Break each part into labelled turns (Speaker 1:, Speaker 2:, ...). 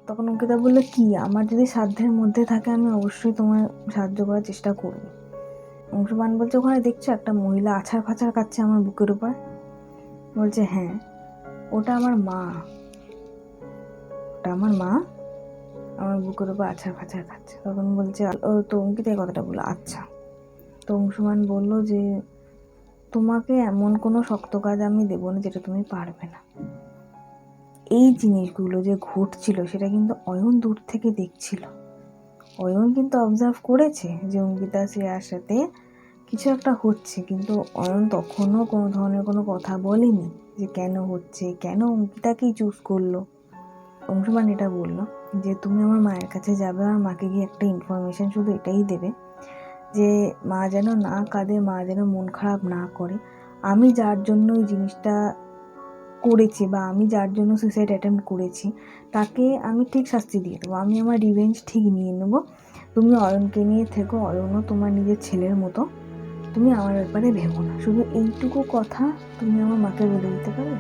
Speaker 1: তখন অঙ্কিতা বললো, কি আমার যদি সাধ্যের মধ্যে থাকে আমি অবশ্যই তোমার সাহায্য করার চেষ্টা করব। অংশুমান বলছে, ওখানে দেখছো একটা মহিলা আছাড় ফাছাড় কাচ্ছে আমার বুকের উপর? বলছে, হ্যাঁ ওটা আমার মা, ওটা আমার মা আমার বুকের উপর আছাড় ফাছাড় খাচ্ছে। তখন বলছে, ও তো অঙ্কিতা এই কথাটা বললো, আচ্ছা। তো অংশুমান বলল যে, তোমাকে এমন কোনো শক্ত কাজ আমি দেবো না যেটা তুমি পারবে না। এই জিনিসগুলো যে ঘটছিল সেটা কিন্তু অয়ন দূর থেকে দেখছিল। অয়ন কিন্তু অবজার্ভ করেছে যে অঙ্কিতা শ্রেয়ার সাথে কিছু একটা হচ্ছে, কিন্তু অয়ন তখনও কোনো ধরনের কোনো কথা বলেনি যে কেন হচ্ছে, কেন অঙ্কিতাকেই চুজ করলো। অংশুমান এটা বললো যে, তুমি আমার মায়ের কাছে যাবে, আমার মাকে গিয়ে একটা ইনফরমেশন শুধু এটাই দেবে যে মা যেন না কাঁদে, মা যেন মন খারাপ না করে। আমি যার জন্য এই জিনিসটা করেছি বা আমি যার জন্য সুইসাইড অ্যাটেম্প্ট করেছি তাকে আমি ঠিক শাস্তি দিয়ে দেবো, আমি আমার রিভেঞ্জ ঠিক নিয়ে নেবো। তুমি অয়নকে নিয়ে থেকো, অয়নও তোমার নিজের ছেলের মতো, তুমি আমার ব্যাপারে ভেবো না। শুধু এইটুকু কথা তুমি আমার মাকে বলে দিতে পারবে?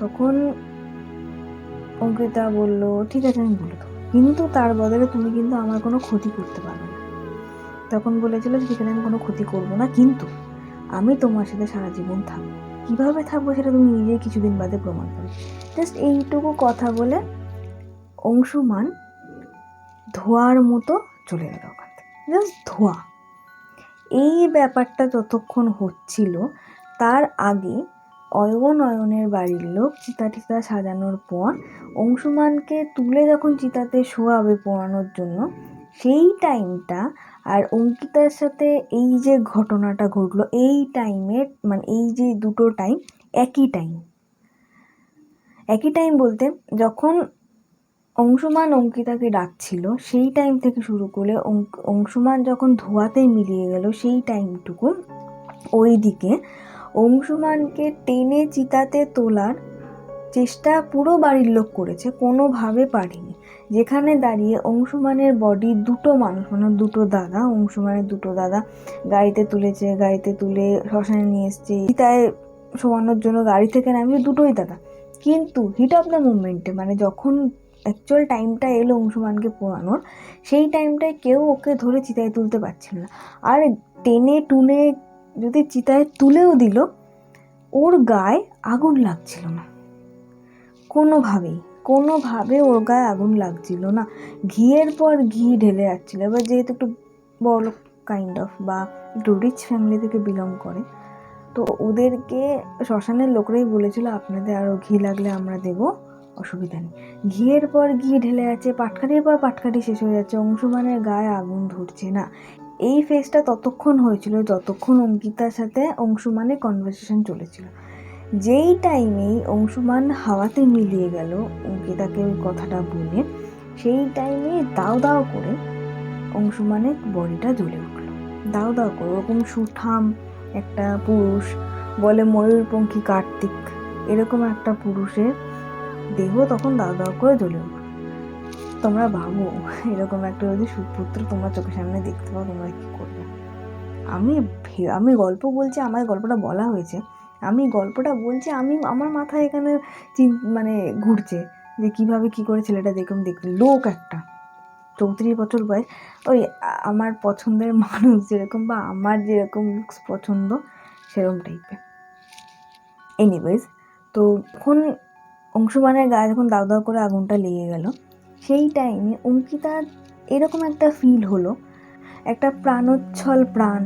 Speaker 1: তখন অঙ্কিতা বলল, ঠিক আছে আমি বলে দেবো, কিন্তু তার বদলে তুমি কিন্তু আমার কোনো ক্ষতি করতে পারবে না। তখন বলেছিল, ঠিক আছে আমি কোনো ক্ষতি করবো না, কিন্তু আমি তোমার সাথে সারা জীবন থাকবো। কিভাবে থাকবো সেটা তুমি নিজেই কিছুদিন বাদে প্রমাণ করবে। জাস্ট এইটুকু কথা বলে অংশুমান ধোঁয়ার মতো চলে গেল ওখান থেকে, জাস্ট ধোঁয়া। এই ব্যাপারটা যতক্ষণ হচ্ছিল তার আগে অয়নের বাড়ির লোক চিতা টিতা সাজানোর পর অংশুমানকে তুলে যখন চিতাতে শোয়াবে পোড়ানোর জন্য, সেই টাইমটা আর অঙ্কিতার সাথে এই যে ঘটনাটা ঘটলো এই টাইমের মানে এই যে দুটো টাইম একই টাইম। একই টাইম বলতে যখন অংশুমান অঙ্কিতাকে ডাকছিল সেই টাইম থেকে শুরু করে অংশুমান যখন ধোঁয়াতে মিলিয়ে গেল সেই টাইমটুকু ওইদিকে অংশুমানকে টেনে চিতাতে তোলার চেষ্টা পুরো বাড়ির লোক করেছে, কোনোভাবে পারেনি। যেখানে দাঁড়িয়ে অংশুমানের বডি দুটো মানুষ মানে দুটো দাদা, অংশুমানের দুটো দাদা গাড়িতে তুলেছে, গাড়িতে তুলে শ্মশানে নিয়ে এসছে, চিতায় শোয়ানোর জন্য গাড়ি থেকে নামিয়ে দুটোই দাদা। কিন্তু হিট অফ দ্য মুভমেন্টে মানে যখন অ্যাকচুয়াল টাইমটা এলো অংশুমানকে পোড়ানোর, সেই টাইমটায় কেউ ওকে ধরে চিতায় তুলতে পারছিল না। আর টেনে টুনে যদি চিতায় তুলেও দিল, ওর গায়ে আগুন লাগছিল না কোনোভাবে ওর গায়ে আগুন লাগছিল না। ঘিয়ের পর ঘি ঢেলে যাচ্ছিল। এবার যেহেতু একটু বড় কাইন্ড অফ বা একটু রিচ ফ্যামিলি থেকে বিলং করে, তো ওদেরকে শ্মশানের লোকরাই বলেছিল, আপনাদের আরও ঘি লাগলে আমরা দেবো, অসুবিধা নেই। ঘিয়ের পর ঘি ঢেলে যাচ্ছে, পাটকাঠির পর পাটকাঠি শেষ হয়ে যাচ্ছে, অংশুমানের গায়ে আগুন ধরছে না। এই ফেজটা ততক্ষণ হয়েছিল যতক্ষণ অঙ্কিতার সাথে অংশুমানের কনভারসেশন চলেছিল। যেই টাইমেই অংশুমান হাওয়াতে মিলিয়ে গেল অঙ্কিতাকে ওই কথাটা বলে, সেই টাইমে দাও দাও করে অংশুমানের বডিটা জ্বলে উঠল, দাও দাও করে। ওরকম সুঠাম একটা পুরুষ, বলে ময়ূরপঙ্খী কার্তিক, এরকম একটা পুরুষের দেহ তখন দাও দাও করে জ্বলে উঠল। তোমরা ভাবো, এরকম একটা যদি সুপুত্র তোমরা চোখের সামনে দেখতে পাও তোমরা কি করবে? আমি গল্প বলছি, আমার গল্পটা বলা হয়েছে, আমি গল্পটা বলছি, আমি আমার মাথায় এখানে মানে ঘুরছে যে কিভাবে কি করে ছেলেটা দেখতে লোক একটা 34 বছর বয়স, ওই আমার পছন্দের মানুষ যেরকম বা আমার যেরকম লুকস পছন্দ সেরকম টাইপের। এনিওয়েজ, তো তখন অংশুমানের গায়ে যখন দাও দাও করে আগুনটা লেগে গেল, সেই টাইমে অঙ্কিতার এরকম একটা ফিল হলো, একটা প্রাণোচ্ছল প্রাণ,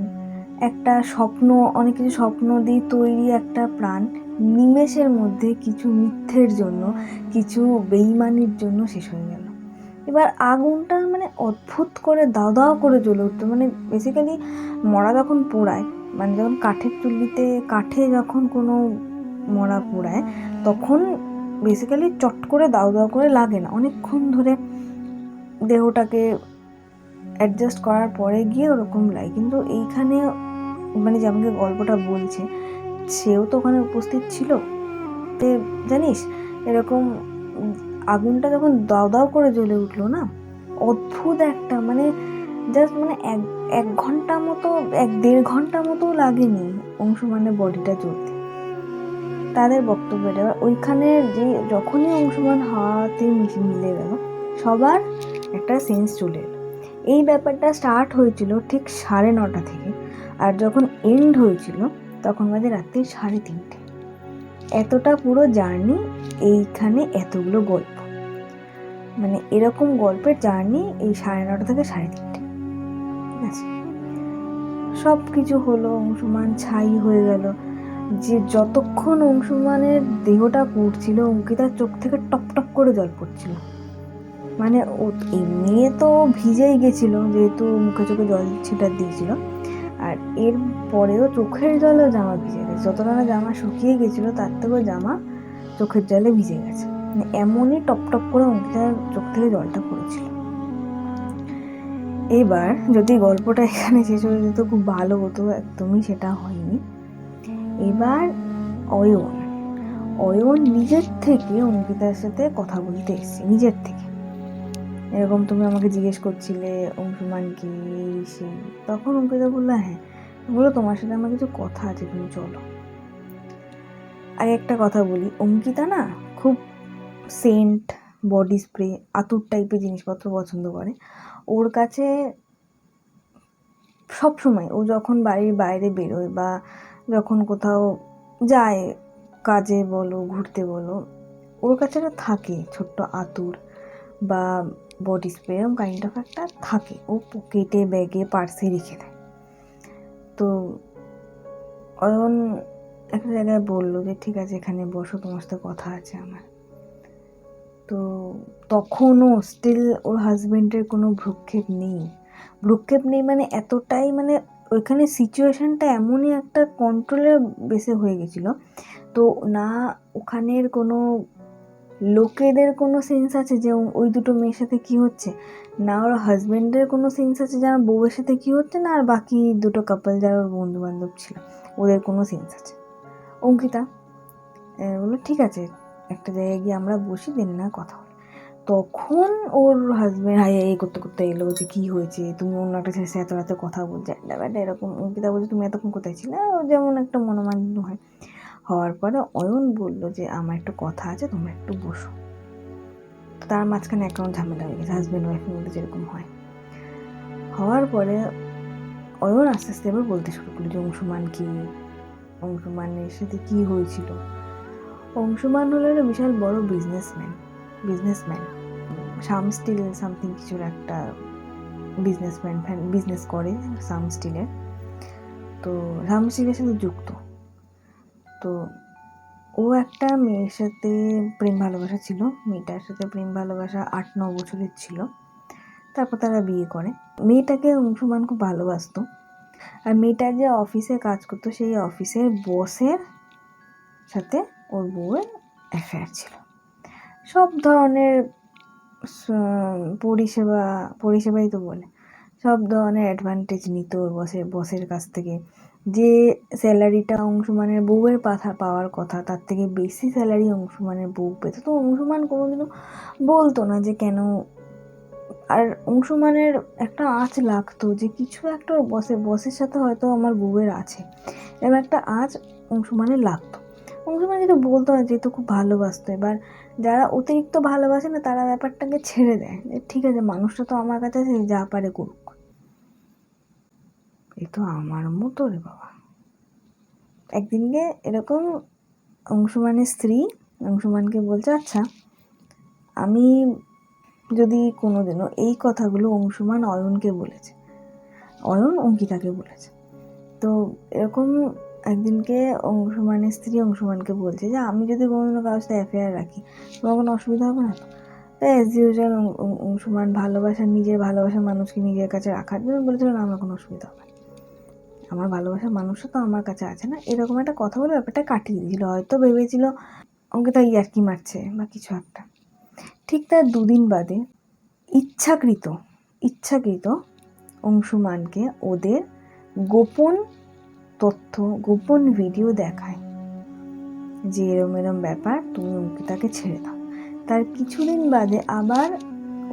Speaker 1: একটা স্বপ্ন, অনেক কিছু স্বপ্ন দিয়ে তৈরি একটা প্রাণ নিমেষের মধ্যে কিছু মিথ্যের জন্য, কিছু বেইমানির জন্য শেষ হয়ে গেল। এবার আগুনটা মানে অদ্ভুত করে দাও দাও করে জ্বলে উঠতো। মানে বেসিক্যালি মরা যখন পোড়ায়, মানে যখন কাঠের চুল্লিতে কাঠে যখন কোনো মরা পোড়ায়, তখন বেসিক্যালি চট করে দাও দাও করে লাগে না, অনেকক্ষণ ধরে দেহটাকে অ্যাডজাস্ট করার পরে গিয়ে ওরকম লাগে। কিন্তু এইখানে মানে যে আমাকে গল্পটা বলছে সেও তো ওখানে উপস্থিত ছিল, তে জানিস এরকম আগুনটা যখন দাও দাও করে জ্বলে উঠলো না, অদ্ভুত একটা মানে জাস্ট মানে এক ঘন্টা মতো, 1-1.5 ঘন্টা মতো লাগেনি অংশুমানের বডিটা জ্বলতে। তাদের বক্তব্যটা ওইখানে যে যখনই অংশমান হাতে মিলে গেল সবার একটা সেন্স চলে এলো। এই ব্যাপারটা স্টার্ট হয়েছিল ঠিক 9:30 থেকে, আর যখন এন্ড হয়েছিল তখন বাজে রাত্রি 3:30। এতটা পুরো জার্নি, এইখানে এতগুলো গল্প, মানে এরকম গল্পের জার্নি এই 9:30 থেকে 3:30। ঠিক আছে, সব কিছু হলো, অংশুমান ছাই হয়ে গেল। যে যতক্ষণ অংশুমানের দেহটা পড়ছিল অঙ্কিতার চোখ থেকে টপ টপ করে জল পড়ছিল। মানে ও এমনি তো ভিজেই গেছিল যেহেতু মুখে চোখে জল ছিটা দিয়েছিল, আর এর পরেও চোখের জলেও জামা ভিজে গেছে। যতটা না জামা শুকিয়ে গেছিলো তার থেকেও জামা চোখের জলে ভিজে গেছে। মানে এমনই টপ টপ করে অঙ্কিতার চোখ থেকে জলটা পড়েছিল। এবার যদি গল্পটা এখানে শেষ হয়ে যেত খুব ভালো হতো, একদমই সেটা হয়নি। এবার অয়ন নিজের থেকে অঙ্কিতার সাথে কথা বলতে এসছে, নিজের থেকে। এরকম তুমি আমাকে জিজ্ঞেস করছিলে অংশুমান কি সেই, তখন অঙ্কিতা বললো হ্যাঁ, বলো তোমার সাথে আমার কিছু কথা আছে, তুমি চলো। আর একটা কথা বলি, অঙ্কিতা না খুব সেন্ট, বডি স্প্রে, আতুর টাইপের জিনিসপত্র পছন্দ করে। ওর কাছে সবসময় ও যখন বাড়ির বাইরে বেরোয় বা যখন কোথাও যায়, কাজে বলো ঘুরতে বলো, ওর কাছে একটা থাকে ছোট্ট আতুর বা বডি স্প্রে, এরকম কাইন্ড অফ একটা থাকে, ও পকেটে ব্যাগে পার্সে রেখে দেয়। তো অয়ন একটা জায়গায় বললো যে ঠিক আছে এখানে বসো, তোমার সাথে কথা আছে আমার। তো তখনও স্টিল ওর হাজবেন্ডের কোনো ভ্রুক্ষেপ নেই, মানে এতটাই, মানে ওইখানে সিচুয়েশনটা এমনই একটা কন্ট্রোলের বেসে হয়ে গেছিলো। তো না ওখানের কোনো লোকেদের কোনো সেন্স আছে যে ওই দুটো মেয়ের সাথে কি হচ্ছে, না ওর হাজবেন্ডের কোনো সেন্স আছে যে আমার বউয়ের সাথে কি হচ্ছে, না আর বাকি দুটো কাপল যারা ওর বন্ধু বান্ধব ছিল ওদের কোনো সেন্স আছে। অঙ্কিতা বললো ঠিক আছে একটা জায়গায় গিয়ে আমরা বসি, দিন না কথা বলি। তখন ওর হাজবেন্ড হাই করতে করতে এলো যে কি হয়েছে, তুমি অন্য একটা ছেলের সাথে এত রাতে কথা বলছে, ব্যাপারটা এরকম। অঙ্কিতা বলছে তুমি এতক্ষণ কোথায় ছিলে, যেমন একটা মনোমালিন্য হয়। হওয়ার পরে অয়ন বললো যে আমার একটু কথা আছে, তোমরা একটু বসো। তার মাঝখানে অ্যাকাউন্ট ঝামেলা হয়ে গেছে, হাজব্যান্ড ওয়াইফের মধ্যে যেরকম হয়। হওয়ার পরে অয়ন আস্তে আস্তে এবার বলতে শুরু করলো যে অংশুমানের সাথে কি হয়েছিল। অংশুমান হলো একটা বিশাল বড় বিজনেসম্যান, শাম স্টিল সামথিং কিছুর একটা বিজনেস করে শাম স্টিলের। তো শাম স্টিলের সাথে যুক্ত। তো ও একটা মেয়ের সাথে প্রেম ভালোবাসা ছিল, মেয়েটার সাথে প্রেম ভালোবাসা 8-9 বছরের ছিল। তারপর তারা বিয়ে করে। মেয়েটাকে অংশুমান খুব ভালোবাসতো, আর মেয়েটা যে অফিসে কাজ করতো সেই অফিসের বসের সাথে ওর বউয়ের অ্যাফেয়ার ছিল। সব ধরনের পরিষেবাই তো বলে, সব ধরনের অ্যাডভান্টেজ নিত ওর বসের কাছ থেকে। যে স্যালারিটা অংশুমানের বউয়ের পাওয়ার কথা তার থেকে বেশি স্যালারি অংশুমানের বউ পেত। তো অংশুমান কোনোদিনও বলতো না যে কেন, আর অংশুমানের একটা আঁচ লাগতো যে কিছু একটা বসের সাথে হয়তো আমার বউয়ের আছে, এরকম একটা আঁচ অংশুমানের লাগতো। অংশুমান যেটা বলতো না, যেহেতু খুব ভালোবাসতো। এবার যারা অতিরিক্ত ভালোবাসে না তারা ব্যাপারটাকে ছেড়ে দেয়, ঠিক আছে মানুষটা তো আমার কাছে আছে, যা পারে করুক। এ তো আমার মতো রে বাবা। একদিনকে এরকম অংশুমানের স্ত্রী অংশুমানকে বলছে আচ্ছা আমি যদি কোনোদিনও, এই কথাগুলো অংশুমান অয়নকে বলেছে, অয়ন অঙ্কিতাকে বলেছে। তো এরকম একদিনকে অংশুমানের স্ত্রী অংশুমানকে বলছে যে আমি যদি কোনোদিনও কারোর সাথে অ্যাফেয়ার রাখি তোমার কোনো অসুবিধা হবে না তো? তাই অ্যাজ ইউজুয়াল অংশুমান নিজের ভালোবাসার মানুষকে নিজের কাছে রাখার জন্য বলেছিল না আমার কোনো অসুবিধা হবে না, আমার ভালোবাসার মানুষটা তো আমার কাছে আছে না, এরকম একটা কথা বলে ব্যাপারটা কাটিয়ে দিয়েছিল। হয়তো ভেবেছিল অঙ্কিতা ইয়ার্কি মারছে বা কিছু একটা। ঠিক তার 2 দিন বাদে ইচ্ছাকৃত অংশুমানকে ওদের গোপন তথ্য, গোপন ভিডিও দেখায় যে এরম ব্যাপার, তুমি অঙ্কিতাকে ছেড়ে দাও। তার কিছুদিন বাদে আবার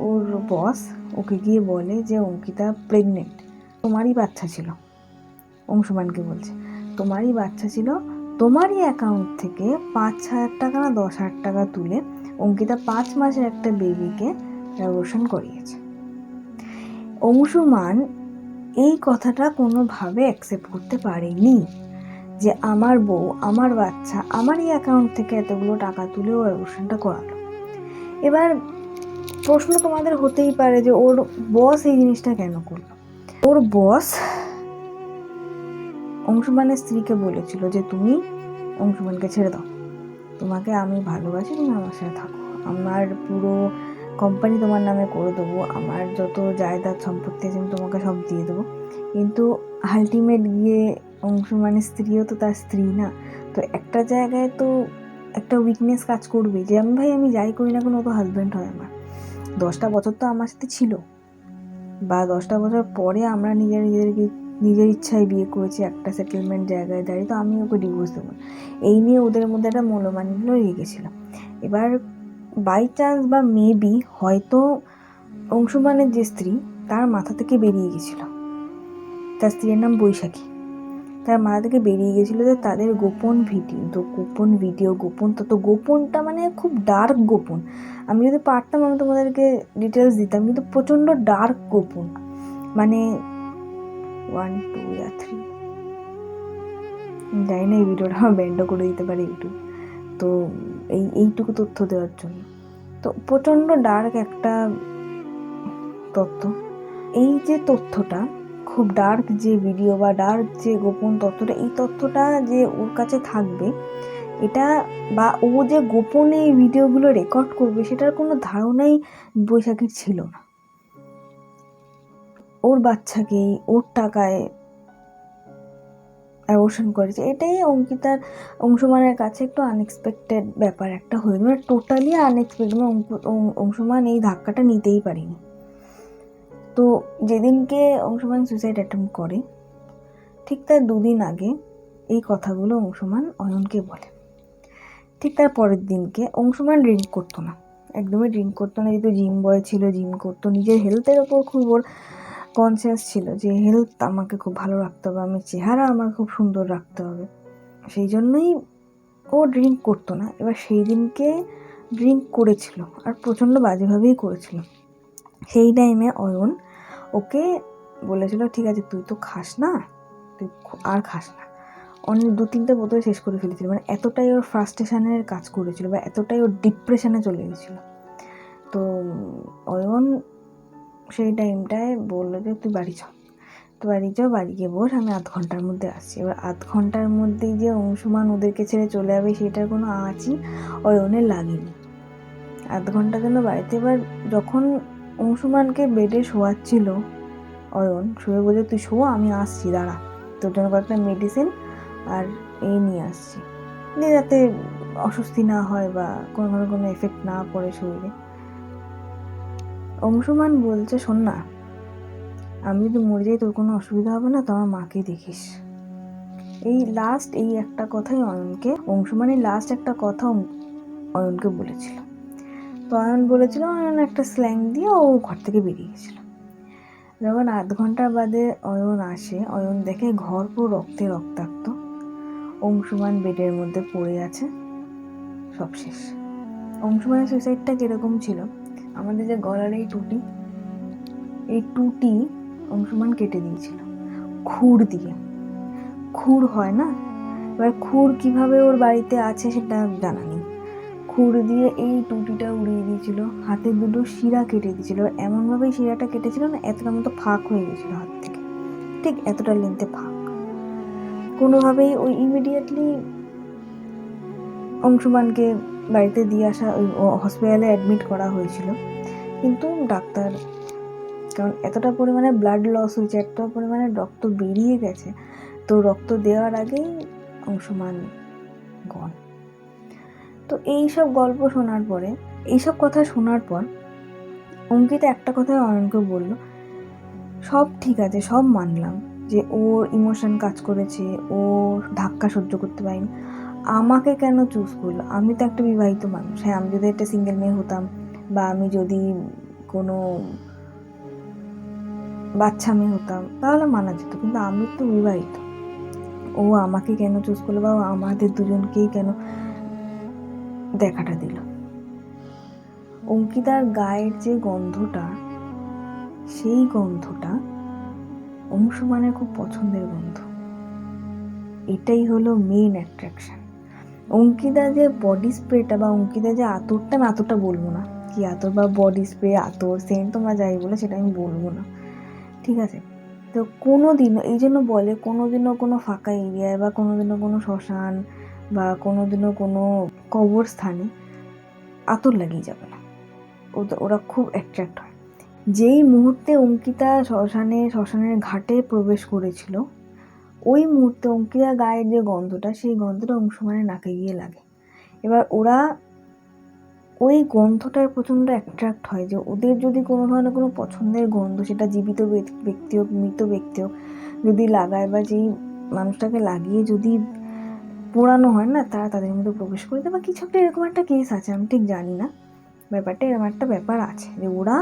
Speaker 1: ওর বস ওকে গিয়ে বলে যে অঙ্কিতা প্রেগনেন্ট, তোমারই বাচ্চা ছিল। অংশুমানকে বলছে তোমারই বাচ্চা ছিল, তোমারই অ্যাকাউন্ট থেকে 5,000 টাকা না 10,000 টাকা তুলে অঙ্কিতা 5 মাসের একটা বেবিকে অ্যাবর্শন করিয়েছে। অংশুমান এই কথাটা কোনোভাবে অ্যাকসেপ্ট করতে পারেনি যে আমার বউ, আমার বাচ্চা, আমারই অ্যাকাউন্ট থেকে এতগুলো টাকা তুলে ও অ্যাবর্শনটা করালো। এবার প্রশ্ন তোমাদের হতেই পারে যে ওর বস এই জিনিসটা কেন করলো। ওর বস অংশুমানের স্ত্রীকে বলেছিল যে তুমি অংশুমানকে ছেড়ে দাও, তোমাকে আমি ভালোবাসি, তুমি আমার সাথে থাকো, আমার পুরো কোম্পানি তোমার নামে করে দেবো, আমার যত জায়দাদ সম্পত্তি আছে আমি তোমাকে সব দিয়ে দেবো। কিন্তু আলটিমেট গিয়ে অংশুমানের স্ত্রীও তো তার স্ত্রী না, তো একটা জায়গায় তো একটা উইকনেস কাজ করবে যে আমি যাই করি না কোনো, ও তো হাজব্যান্ড হয় আমার, 10টা বছর তো আমার সাথে ছিল, বা 10টা বছর পরে আমরা নিজের ইচ্ছায় বিয়ে করেছি একটা সেটেলমেন্ট জায়গায় দাঁড়িয়ে, তো আমি ওকে ডিভোর্স দেবো। এই নিয়ে ওদের মধ্যে একটা মনোমালিন্য লেগে গেছিল। এবার বাই চান্স বা মেবি হয়তো অংশুমানের যে স্ত্রী তার মাথা থেকে বেরিয়ে গেছিল, তার স্ত্রীর নাম বৈশাখী, তার মাথা থেকে বেরিয়ে গেছিলো যে তাদের গোপন ভিডিও গোপন তত গোপনটা মানে খুব ডার্ক গোপন। আমি যদি পারতাম আমি তোমাদেরকে ডিটেলস দিতাম, কিন্তু প্রচণ্ড ডার্ক গোপন, মানে 1 2 या 3 জানি না এই ভিডিওটা আমার ব্যান্ডও করে দিতে পারে ইউটিউব, তো এইটুকু তথ্য দেওয়ার জন্য। তো প্রচণ্ড ডার্ক একটা তথ্য। এই যে তথ্যটা খুব ডার্ক যে ভিডিও বা ডার্ক যে গোপন তথ্যটা, এই তথ্যটা যে ওর কাছে থাকবে এটা, বা ও যে গোপনে এই ভিডিওগুলো রেকর্ড করবে সেটার কোনো ধারণাই বৈশাখীর ছিল না। ওর বাচ্চাকেই ওর টাকায় অ্যাবর্শন করেছে, এটাই অংশুমানের কাছে একটু আনএক্সপেক্টেড ব্যাপার একটা হয়েছে, মানে টোটালি আনএক্সপেক্টেড। অংশুমান এই ধাক্কাটা নিতেই পারিনি। তো যেদিনকে অংশুমান সুইসাইড অ্যাটেম্প করে ঠিক তার 2 দিন আগে এই কথাগুলো অংশুমান অয়নকে বলে। ঠিক তার পরের দিনকে অংশুমান ড্রিঙ্ক করতো না, একদমই ড্রিঙ্ক করতো না, যেহেতু জিম বয় ছিল, জিম করতো, নিজের হেলথের ওপর খুব ওর কনসিয়াস ছিল যে হেলথ আমাকে খুব ভালো রাখতে হবে, আমি চেহারা আমার খুব সুন্দর রাখতে হবে, সেই জন্যই ও ড্রিঙ্ক করতো না। এবার সেই দিনকে ড্রিঙ্ক করেছিল, আর প্রচণ্ড বাজেভাবেই করেছিল। সেই টাইমে অয়ন ওকে বলেছিল ঠিক আছে তুই তো খাস না, তুই আর খাস না, অনেক 2-3টে বোতল শেষ করে ফেলেছিল, মানে এতটাই ওর ফ্রাস্ট্রেশনের কাজ করেছিল বা এতটাই ওর ডিপ্রেশনে চলে গেছিলো। তো অয়ন সেই টাইমটায় বললো যে তুই বাড়ি চ, বাড়ি গিয়ে বস, আমি 1/2 ঘন্টার মধ্যে আসছি। এবার 1/2 ঘন্টার মধ্যেই যে অংশুমান ওদেরকে ছেড়ে চলে যাবে সেটার কোনো আঁচই অয়নের লাগেনি। 1/2 ঘন্টার জন্য বাড়িতে, এবার যখন অংশুমানকে বেডে শোয়াচ্ছিল অয়ন, শুয়ে বলে তুই শো, আমি আসছি, দাঁড়া, তোর জন্য কয়েকটা মেডিসিন আর এই নিয়ে আসছি, যাতে অস্বস্তি না হয় বা কোনো এফেক্ট না পড়ে শরীরে। অংশুমান বলছে শোন না, আমি যদি মরে যাই তোর কোনো অসুবিধা হবে না, তো আমার মাকে দেখিস। এই একটা কথাই অংশুমানের লাস্ট একটা কথা অয়নকে বলেছিল। তো অয়ন বলেছিল, অয়ন একটা স্ল্যাং দিয়ে ও ঘর থেকে বেরিয়ে গেছিল। যখন 1/2 ঘন্টা বাদে অয়ন আসে, অয়ন দেখে ঘর পুরো রক্তে রক্তাক্ত, অংশুমান বেডের মধ্যে পড়ে আছে, সব শেষ। অংশুমানের সুইসাইডটা কিরকম ছিল, আমাদের যে গলার এই টুটি অংশুমান কেটে দিয়েছিল খুর দিয়ে। খুর হয় না, এবার খুর কিভাবে ওর বাড়িতে আছে সেটা জানা নেই, খুর দিয়ে এই টুটিটা উড়িয়ে দিয়েছিল, হাতে 2টো শিরা কেটে দিয়েছিল, এমনভাবে শিরাটা কেটেছিল না এতটা মতো ফাঁক হয়ে গেছিল হাত থেকে, ঠিক এতটা লেন্থে ফাঁক। কোনোভাবেই ওই ইমিডিয়েটলি অংশুমানকে বাড়িতে দিয়ে আসা, ওই হসপিটালে অ্যাডমিট করা হয়েছিল, কিন্তু ডাক্তার, কারণ এতটা পরিমাণে ব্লাড লস হয়েছে, এতটা পরিমাণে রক্ত বেরিয়ে গেছে, তো রক্ত দেওয়ার আগেই অংশুমান গন। তো এইসব গল্প শোনার পরে, এইসব কথা শোনার পর অঙ্কিতা একটা কথা অয়নকে বলল, সব ঠিক আছে, সব মানলাম যে ওর ইমোশন কাজ করেছে, ও ধাক্কা সহ্য করতে পারেনি, আমাকে কেন চুজ করলো, আমি তো একটা বিবাহিত মানুষ, হ্যাঁ আমি যদি একটা সিঙ্গেল মেয়ে হতাম বা আমি যদি কোনো বাচ্চা মেয়ে হতাম তাহলে মানা যেত, কিন্তু আমি তো বিবাহিত, ও আমাকে কেন চুজ করলো বা আমাদের দুজনকেই কেন দেখাটা দিল। অঙ্কিতার গায়ের যে গন্ধটা, সেই গন্ধটা অংশুমানের খুব পছন্দের গন্ধ। এটাই হলো মেইন অ্যাট্রাকশন। অঙ্কিতা যে বডি স্প্রেটা বা অঙ্কিতা যে আতরটা, আমি আতরটা বলবো না, কি আতর বা বডি স্প্রে, আতর, সেন্ট তোমরা যাই বলে সেটা আমি বলবো না, ঠিক আছে? তো কোনো দিনও, এই জন্য বলে কোনো দিনও কোনো ফাঁকা এরিয়ায় বা কোনো দিনও কোনো শ্মশান বা কোনো দিনও কোনো কবরস্থানে আতর লাগিয়ে যাবে না, ওরা খুব অ্যাট্রাক্ট হয়। যেই মুহূর্তে অঙ্কিতা শ্মশানের ঘাটে প্রবেশ করেছিল, ওই মুহূর্তে অঙ্কিতার গায়ের যে গন্ধটা, সেই গন্ধটা অংশুমানের নাকে গিয়ে লাগে। এবার ওরা ওই গন্ধটার প্রচণ্ড অ্যাট্রাক্ট হয়, যে ওদের যদি কোনো ধরনের কোনো পছন্দের গন্ধ, সেটা জীবিত ব্যক্তি হোক, মৃত ব্যক্তি হোক, যদি লাগায় বা যেই মানুষটাকে লাগিয়ে যদি পোড়ানো হয় না, তারা তাদের মধ্যে প্রবেশ করে দেয় বা কিছু একটা এরকম একটা কেস আছে, আমি ঠিক জানি না ব্যাপারটা, এরকম একটা ব্যাপার আছে যে ওরা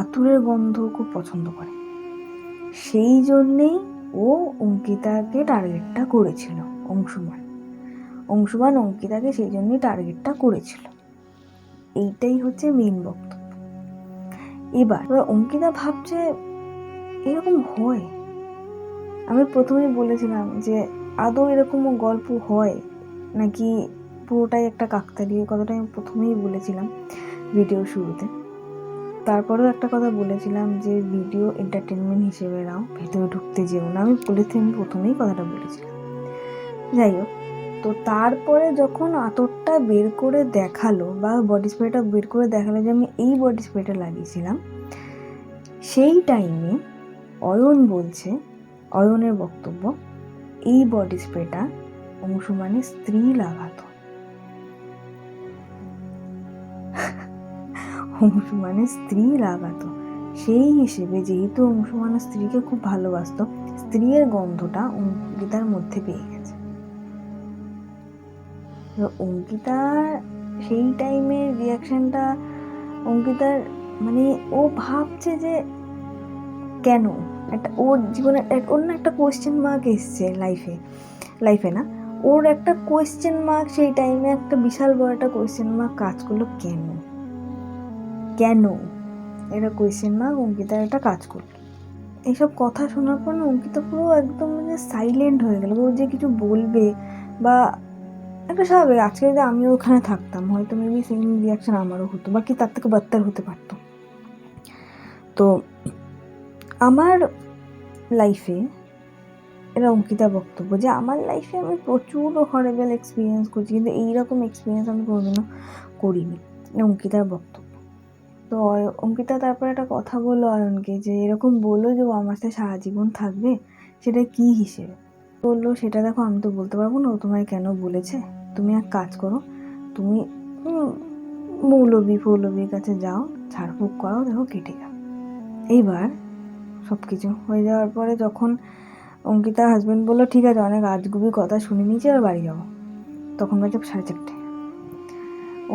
Speaker 1: আতুরের গন্ধ খুব পছন্দ করে। সেই জন্যেই ও অঙ্কিতাকে টার্গেটটা করেছিল, অংশুমান অঙ্কিতাকে সেই জন্যই টার্গেটটা করেছিল। এইটাই হচ্ছে মেইন বক্তব্য। এবার অঙ্কিতা ভাবছে এরকম হয়, আমি প্রথমেই বলেছিলাম যে আদৌ এরকম গল্প হয় নাকি পুরোটাই একটা কাকতালীয়, কথাটা আমি প্রথমেই বলেছিলাম ভিডিও শুরুতে। তারপরেও একটা কথা বলেছিলাম যে ভিডিও এন্টারটেনমেন্ট হিসেবে নাও, ভেতরে ঢুকতে যেও না, আমি প্রথমেই কথাটা বলেছিলাম। যাই হোক, তো তারপরে যখন আতরটা বের করে দেখালো বা বডি স্প্রেটা বের করে দেখালো যে আমি এই বডি স্প্রেটা লাগিয়েছিলাম, সেই টাইমে অয়নের বক্তব্য, এই বডি স্প্রেটা অংশুমানের স্ত্রী লাগাতো। অংশুমানের স্ত্রী লাগাতো, সেই হিসেবে যেহেতু অংশুমানের স্ত্রীকে খুব ভালোবাসতো, স্ত্রীর গন্ধটা অঙ্কিতার মধ্যে পেয়ে গেছে। অঙ্কিতার সেই টাইমের রিয়াকশনটা, অঙ্কিতার মানে ও ভাবছে যে কেন একটা ওর জীবনে ওর না একটা কোয়েশ্চেন মার্ক এসছে লাইফে না, ওর একটা কোয়েশ্চেন মার্ক সেই টাইমে, একটা বিশাল বড় একটা কোয়েশ্চেন মার্ক কাজ করলো, কেন এটা কোয়েশ্চেন মার্ক অঙ্কিতার একটা কাজ করলো। এইসব কথা শোনার পর না অঙ্কিতা পুরো একদম মানে সাইলেন্ট হয়ে গেল। ও যে কিছু বলবে বা একটা স্বাভাবিক, আজকে যদি আমিও ওখানে থাকতাম হয়তো মেবি সেম রিয়াকশন আমারও হতো বা কি তার থেকে বাত্তার হতে পারতো। তো আমার লাইফে, এটা অঙ্কিতা বক্তব্য, যে আমার লাইফে আমি প্রচুর হরেবল এক্সপিরিয়েন্স করছি, কিন্তু এইরকম এক্সপিরিয়েন্স আমি কোনোদিনও করিনি, অঙ্কিতার বক্তব্য। তো অঙ্কিতা তারপরে একটা কথা বললো অয়নকে, যে এরকম বললো যে ও আমার সাথে সারা জীবন থাকবে, সেটা কি হিসেবে বললো সেটা দেখো, আমি তো বলতে পারবো না ও তোমায় কেন বলেছে। তুমি এক কাজ করো, তুমি মৌলবীর কাছে যাও, ঝাড়ফুঁক করাও, দেখো কেটে যাও। এইবার সব কিছু হয়ে যাওয়ার পরে যখন অঙ্কিতার হাজব্যান্ড বললো ঠিক আছে, অনেক আজগুবি কথা শুনে নিয়েছি, আর বাড়ি যাবো, তখন বাজে 4:30।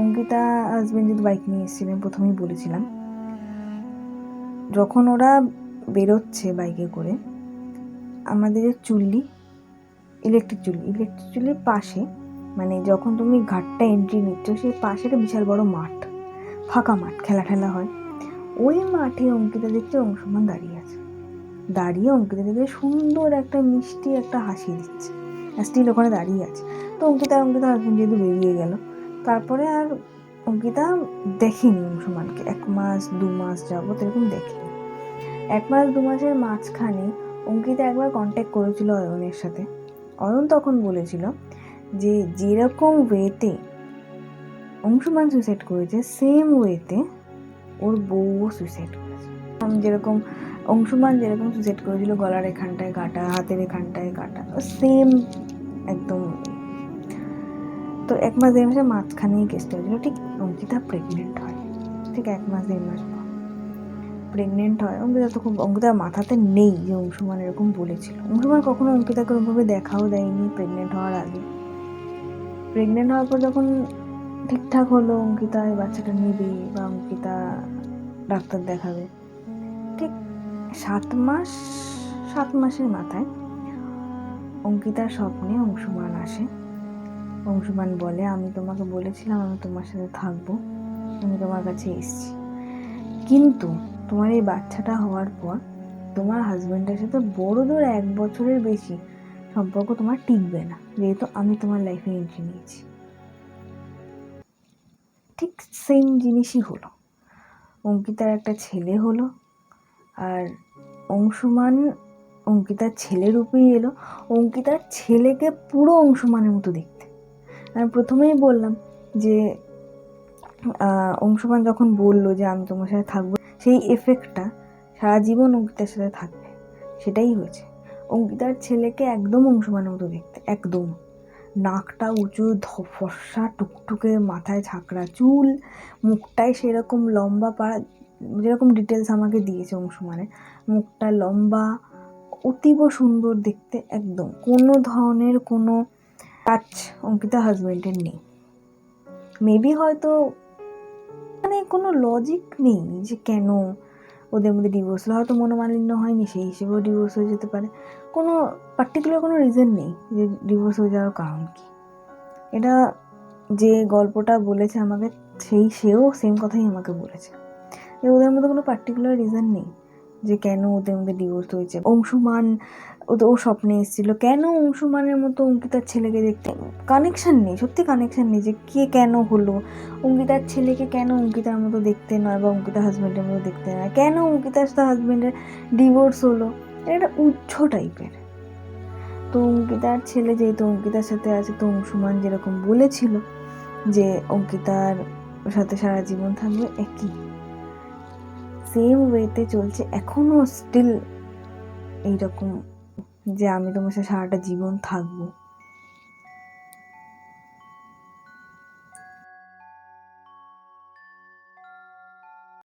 Speaker 1: অঙ্কিতা হাজব্যান্ড যদি বাইক নিয়ে এসেছিলেন, প্রথমেই বলেছিলাম, যখন ওরা বেরোচ্ছে বাইকে করে, আমাদের ইলেকট্রিক চুল্লির পাশে, মানে যখন তুমি ঘাটটা এন্ট্রি নিচ্ছ, সেই পাশে একটা বিশাল বড় মাঠ, ফাঁকা মাঠ, খেলা হয়। ওই মাঠে অঙ্কিতা দেখতে অংশুমান দাঁড়িয়ে অঙ্কিতা দেখে সুন্দর একটা মিষ্টি একটা হাসি দিচ্ছে, স্টিল ওখানে দাঁড়িয়ে আছে। তো অঙ্কিতা হাজব্যান্ড যেহেতু বেরিয়ে গেল, তারপরে আর অঙ্কিতা দেখেনি অংশুমানকে 1 মাস 2 মাস যাবত, এরকম দেখেনি। 1 মাস 2 মাসের মাঝখানে অঙ্কিতা একবার কন্ট্যাক্ট করেছিল অয়নের সাথে। অয়ন তখন বলেছিল যে যেরকম ওয়েতে অংশুমান সুইসাইড করেছে, সেম ওয়েতে ওর বউও সুইসাইড করেছে। যেরকম অংশুমান যেরকম সুইসাইড করেছিল, গলার এখানটায় কাটা, হাতের এখানটায় কাটা, সেম একদম। তো 1 মাস 1.5 মাসের মাঝখানেই কেসটা হয়েছিল। ঠিক অঙ্কিতা প্রেগনেন্ট হয়, ঠিক 1 মাস 1.5 মাস পর প্রেগনেন্ট হয়। অঙ্কিতার মাথাতে নেই যে অংশুমান এরকম বলেছিল। অংশুমান কখনো অঙ্কিতাকে ওরকমভাবে দেখাও দেয়নি প্রেগনেন্ট হওয়ার আগে। প্রেগনেন্ট হওয়ার পর যখন ঠিকঠাক হলো, অঙ্কিতা এই বাচ্চাটা নেবে বা অঙ্কিতা ডাক্তার দেখাবে, ঠিক 7 মাসের মাথায় অঙ্কিতার স্বপ্নে অংশুমান আসে। অংশুমান বলে, আমি তোমাকে বলেছিলাম আমি তোমার সাথে থাকবো, আমি তোমার কাছে এসেছি, কিন্তু তোমার এই বাচ্চাটা হওয়ার পর তোমার হাজবেন্ডের সাথে বড় জোর 1 বছরের বেশি সম্পর্ক তোমার টিকবে না, যেহেতু আমি তোমার লাইফে এন্ট্রি নিয়েছি। ঠিক সেম জিনিসই হলো। অঙ্কিতার একটা ছেলে হলো, আর অংশুমান অঙ্কিতার ছেলে রূপেই এলো। অঙ্কিতার ছেলেকে পুরো অংশুমানের মতো দেখতে। আমি প্রথমেই বললাম যে অংশুমান যখন বললো যে আমি তোমার সাথে থাকবো, সেই এফেক্টটা সারা জীবন অঙ্কিতার সাথে থাকবে, সেটাই হয়েছে। অঙ্কিতার ছেলেকে একদম অংশুমানের মতো দেখতে, একদম। নাকটা উঁচু, ফর্সা টুকটুকে, মাথায় ঝাঁকড়া চুল, মুখটায় সেরকম লম্বা পাড়া, যেরকম ডিটেলস আমাকে দিয়েছে অংশুমানের, মুখটা লম্বা, অতীব সুন্দর দেখতে, একদম কোনো ধরনের কোনো টাচ অঙ্কিতা হাজবেন্ডের নেই। মেবি হয়তো মানে কোনো লজিক নেই যে কেন ওদের মধ্যে ডিভোর্স হলো, হয়তো মনোমালিন্য হয়নি, সেই হিসেবেও ডিভোর্স হয়ে যেতে পারে। কোনো পার্টিকুলার কোনো রিজন নেই যে ডিভোর্স হয়ে যাওয়ার কারণ কি। এটা যে গল্পটা বলেছে আমাকে, সেও সেম কথাই আমাকে বলেছে যে ওদের মধ্যে কোনো পার্টিকুলার রিজন নেই যে কেন ওদের মধ্যে ডিভোর্স হয়েছে। অংশুমান ও স্বপ্নে এসেছিল, কেন অংশুমানের মতো অঙ্কিতার ছেলেকে দেখতে, কানেকশান নেই, সত্যি কানেকশান নেই যে কে কেন হলো। অঙ্কিতার ছেলেকে কেন অঙ্কিতার মতো দেখতে নয়, বা অঙ্কিতার হাজব্যান্ডের মতো দেখতে নয়, কেন অঙ্কিতার সাথে হাজব্যান্ডের ডিভোর্স হলো, এটা উচ্চ টাইপের। তো অঙ্কিতার ছেলে যেহেতু অঙ্কিতার সাথে আছে, তো অংশুমান যেরকম বলেছিল যে অঙ্কিতার সাথে সারা জীবন থাকবে, একই সেম ওয়েতে চলছে এখনো স্টিল এইরকম, যে আমি তোমার সাথে সারাটা জীবন থাকবো।